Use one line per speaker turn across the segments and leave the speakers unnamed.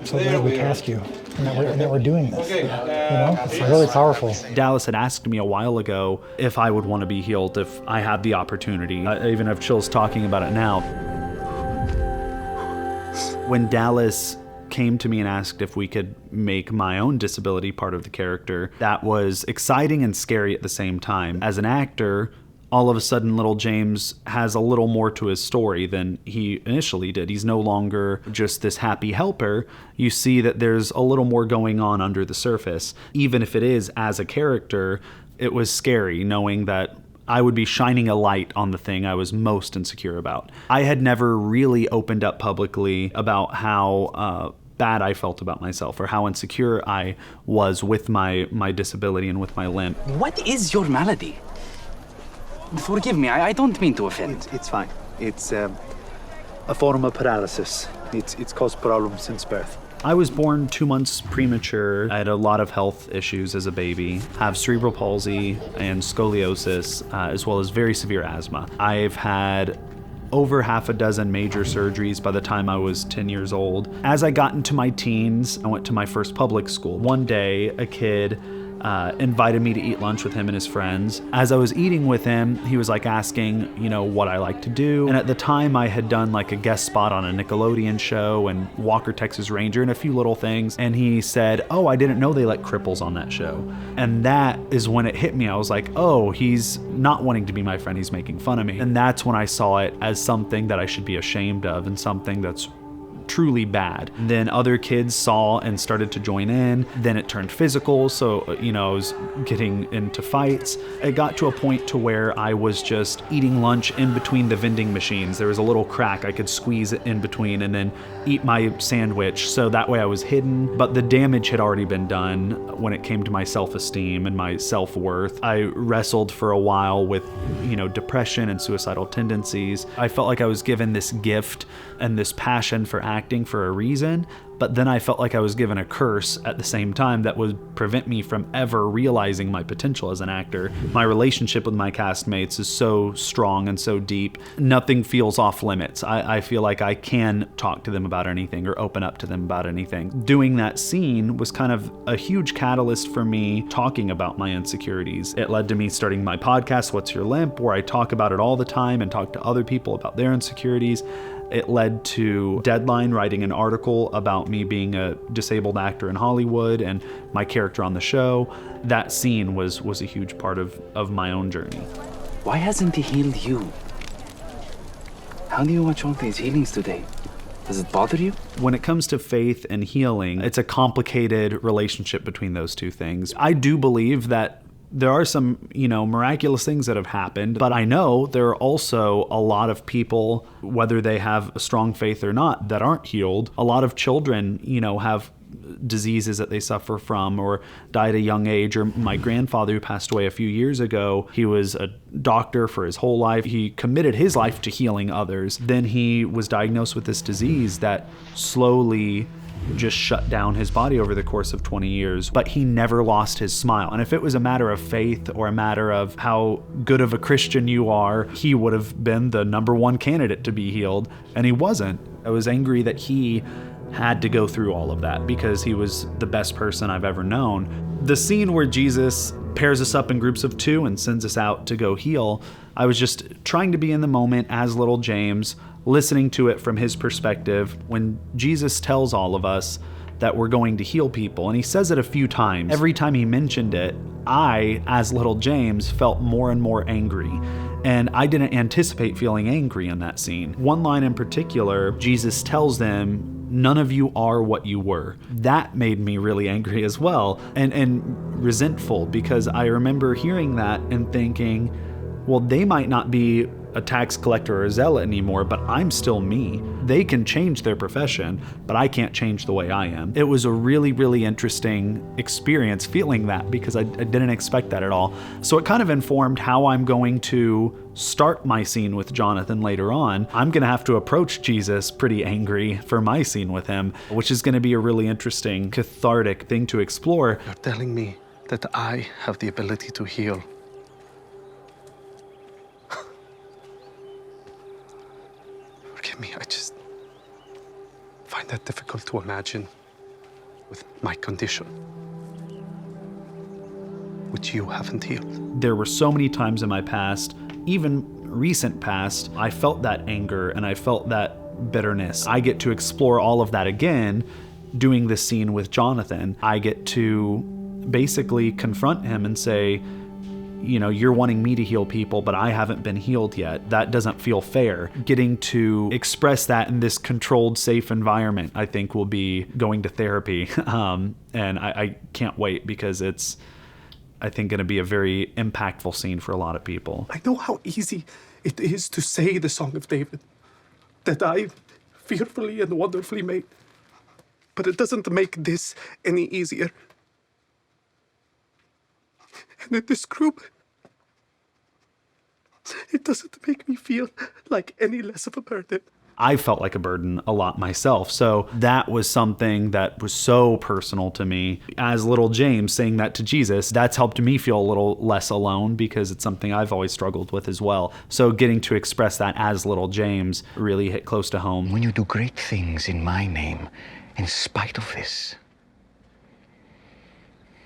so glad we cast you and that we're doing this. It's really powerful.
Dallas had asked me a while ago if I would want to be healed if I had the opportunity. I even have chills talking about it now. When Dallas came to me and asked if we could make my own disability part of the character, that was exciting and scary at the same time. As an actor, all of a sudden little James has a little more to his story than he initially did. He's no longer just this happy helper. You see that there's a little more going on under the surface. Even if it is as a character, it was scary knowing that I would be shining a light on the thing I was most insecure about. I had never really opened up publicly about how bad I felt about myself or how insecure I was with my disability and with my limp.
What is your malady? Forgive me, I don't mean to offend.
It's fine. It's a form of paralysis. It's caused problems since birth.
I was born 2 months premature. I had a lot of health issues as a baby. I have cerebral palsy and scoliosis, as well as very severe asthma. I've had over half a dozen major surgeries by the time I was 10 years old. As I got into my teens, I went to my first public school. One day, a kid invited me to eat lunch with him and his friends. As I was eating with him, he was like asking, what I like to do. And at the time I had done like a guest spot on a Nickelodeon show and Walker, Texas Ranger and a few little things. And he said, "Oh, I didn't know they let cripples on that show." And that is when it hit me. I was like, oh, he's not wanting to be my friend. He's making fun of me. And that's when I saw it as something that I should be ashamed of and something that's truly bad. And then other kids saw and started to join in. Then it turned physical. So, I was getting into fights. It got to a point to where I was just eating lunch in between the vending machines. There was a little crack I could squeeze it in between and then eat my sandwich. So that way I was hidden. But the damage had already been done when it came to my self-esteem and my self-worth. I wrestled for a while with, depression and suicidal tendencies. I felt like I was given this gift and this passion for acting for a reason, but then I felt like I was given a curse at the same time that would prevent me from ever realizing my potential as an actor. My relationship with my castmates is so strong and so deep. Nothing feels off limits. I feel like I can talk to them about anything or open up to them about anything. Doing that scene was kind of a huge catalyst for me talking about my insecurities. It led to me starting my podcast, What's Your Limp?, where I talk about it all the time and talk to other people about their insecurities. It led to Deadline writing an article about me being a disabled actor in Hollywood and my character on the show. That scene was a huge part of my own journey.
Why hasn't he healed you? How do you watch all these healings today? Does it bother you?
When it comes to faith and healing, it's a complicated relationship between those two things. I do believe that there are some, miraculous things that have happened, but I know there are also a lot of people, whether they have a strong faith or not, that aren't healed. A lot of children, have diseases that they suffer from or die at a young age. Or my grandfather, who passed away a few years ago, he was a doctor for his whole life. He committed his life to healing others. Then he was diagnosed with this disease that slowly just shut down his body over the course of 20 years, but he never lost his smile. And if it was a matter of faith or a matter of how good of a Christian you are, he would have been the number one candidate to be healed, and he wasn't. I was angry that he had to go through all of that because he was the best person I've ever known. The scene where Jesus pairs us up in groups of 2 and sends us out to go heal, I was just trying to be in the moment as little James, listening to it from his perspective. When Jesus tells all of us that we're going to heal people, and he says it a few times, every time he mentioned it, I, as little James, felt more and more angry. And I didn't anticipate feeling angry in that scene. One line in particular, Jesus tells them, "None of you are what you were." That made me really angry as well, and resentful, because I remember hearing that and thinking, well, they might not be a tax collector or a zealot anymore, but I'm still me. They can change their profession, but I can't change the way I am. It was a really, really interesting experience feeling that, because I didn't expect that at all. So it kind of informed how I'm going to start my scene with Jonathan later on. I'm going to have to approach Jesus pretty angry for my scene with him, which is going to be a really interesting, cathartic thing to explore.
You're telling me that I have the ability to heal. Forgive me, I just find that difficult to imagine.
with my condition, which you haven't healed.
There were so many times in my past, even recent past, I felt that anger and I felt that bitterness. I get to explore all of that again doing this scene with Jonathan. I get to basically confront him and say, you know, you're wanting me to heal people, but I haven't been healed yet. That doesn't feel fair. Getting to express that in this controlled, safe environment, I think will be going to therapy. And I can't wait because it's, I think, going to be a very impactful scene for a lot of people.
I know how easy it is to say the Song of David, that I fearfully and wonderfully made, but it doesn't make this any easier. And in this group, it doesn't make me feel like any less of a burden.
I felt like a burden a lot myself. So that was something that was so personal to me. As little James saying that to Jesus, that's helped me feel a little less alone because it's something I've always struggled with as well. So getting to express that as little James really hit close to home.
When you do great things in my name, in spite of this,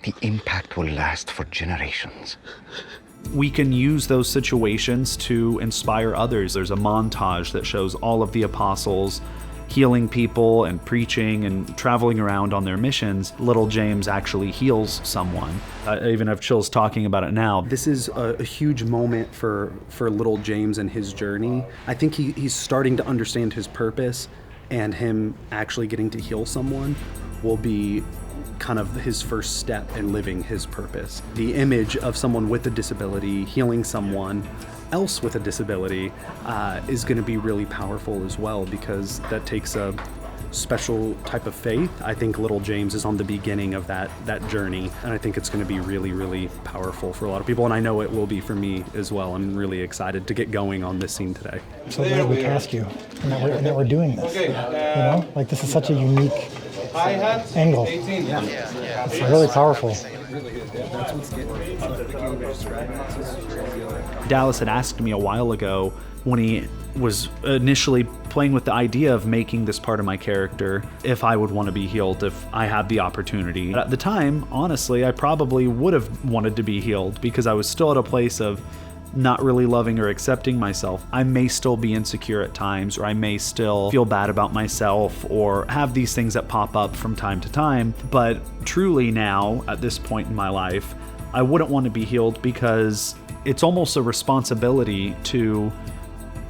the impact will last for generations.
We can use those situations to inspire others. There's a montage that shows all of the apostles healing people and preaching and traveling around on their missions. Little James actually heals someone. I even have chills talking about it now.
This is a huge moment for little James and his journey. I think he's starting to understand his purpose, and him actually getting to heal someone will be kind of his first step in living his purpose. The image of someone with a disability healing someone else with a disability is going to be really powerful as well, because that takes a special type of faith. I think little James is on the beginning of that journey, and I think it's going to be really, really powerful for a lot of people, and I know it will be for me as well. I'm really excited to get going on this scene today.
So glad we cast you, and that we're doing this. You know, like this is such a unique angle. It's really powerful.
Dallas had asked me a while ago when he was initially playing with the idea of making this part of my character if I would want to be healed if I had the opportunity. At the time, honestly, I probably would have wanted to be healed because I was still at a place of not really loving or accepting myself. I may still be insecure at times, or I may still feel bad about myself, or have these things that pop up from time to time. But truly now, at this point in my life, I wouldn't want to be healed because it's almost a responsibility to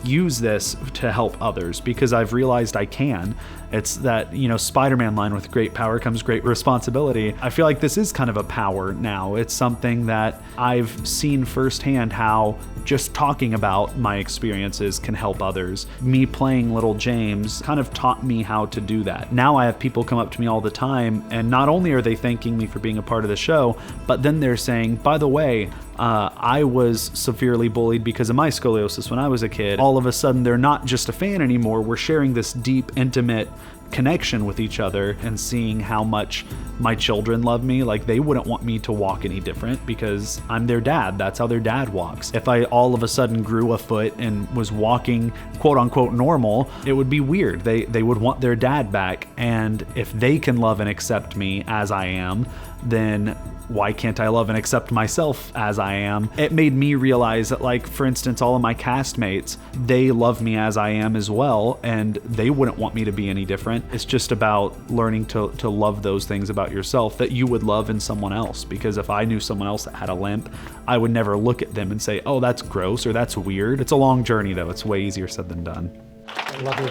use this to help others, because I've realized I can. It's that, you know, Spider-Man line, with great power comes great responsibility. I feel like this is kind of a power now. It's something that I've seen firsthand how just talking about my experiences can help others. Me playing little James kind of taught me how to do that. Now I have people come up to me all the time, and not only are they thanking me for being a part of the show, but then they're saying, by the way, I was severely bullied because of my scoliosis when I was a kid. All of a sudden, they're not just a fan anymore. We're sharing this deep, intimate connection with each other and seeing how much my children love me. Like, they wouldn't want me to walk any different because I'm their dad. That's how their dad walks. If I all of a sudden grew a foot and was walking quote unquote normal, it would be weird. They would want their dad back. And if they can love and accept me as I am, then why can't I love and accept myself as I am? It made me realize that, like, for instance, all of my castmates, they love me as I am as well, and they wouldn't want me to be any different. It's just about learning to love those things about yourself that you would love in someone else. Because if I knew someone else that had a limp, I would never look at them and say, oh, that's gross or that's weird. It's a long journey, though. It's way easier said than done.
I love you.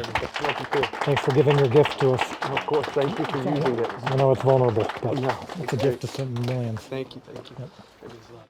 Thanks for giving your gift to us.
Of course, thank you for using it.
I know it's vulnerable, but
No,
it's a gift to millions.
Thank you. Yep.